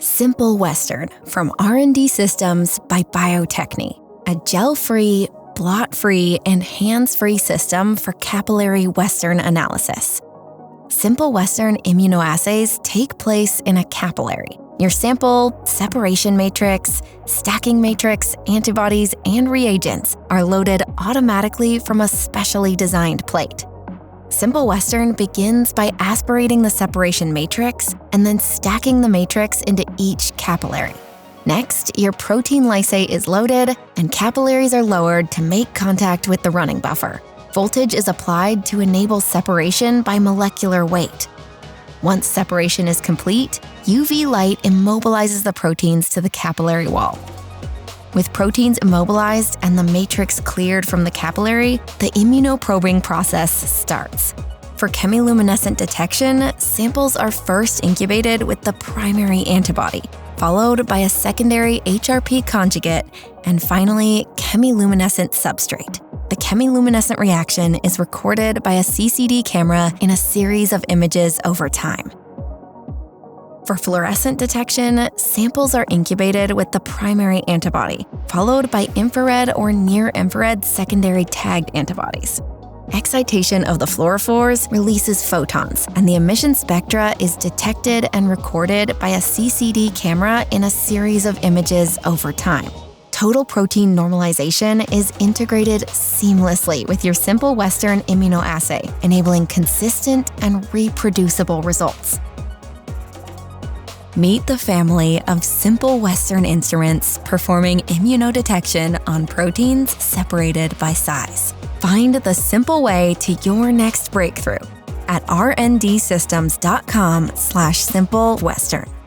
Simple Western from R&D Systems by Bio-Techne, a gel-free, blot-free, and hands-free system for capillary Western analysis. Simple Western immunoassays take place in a capillary. Your sample, separation matrix, stacking matrix, antibodies, and reagents are loaded automatically from a specially designed plate. Simple Western begins by aspirating the separation matrix and then stacking the matrix into each capillary. Next, your protein lysate is loaded and capillaries are lowered to make contact with the running buffer. Voltage is applied to enable separation by molecular weight. Once separation is complete, UV light immobilizes the proteins to the capillary wall. With proteins immobilized and the matrix cleared from the capillary, the immunoprobing process starts. For chemiluminescent detection, samples are first incubated with the primary antibody, followed by a secondary HRP conjugate, and finally, chemiluminescent substrate. The chemiluminescent reaction is recorded by a CCD camera in a series of images over time. For fluorescent detection, samples are incubated with the primary antibody, followed by infrared or near-infrared secondary tagged antibodies. Excitation of the fluorophores releases photons, and the emission spectra is detected and recorded by a CCD camera in a series of images over time. Total protein normalization is integrated seamlessly with your Simple Western immunoassay, enabling consistent and reproducible results. Meet the family of Simple Western instruments performing immunodetection on proteins separated by size. Find the simple way to your next breakthrough at rndsystems.com/simplewestern.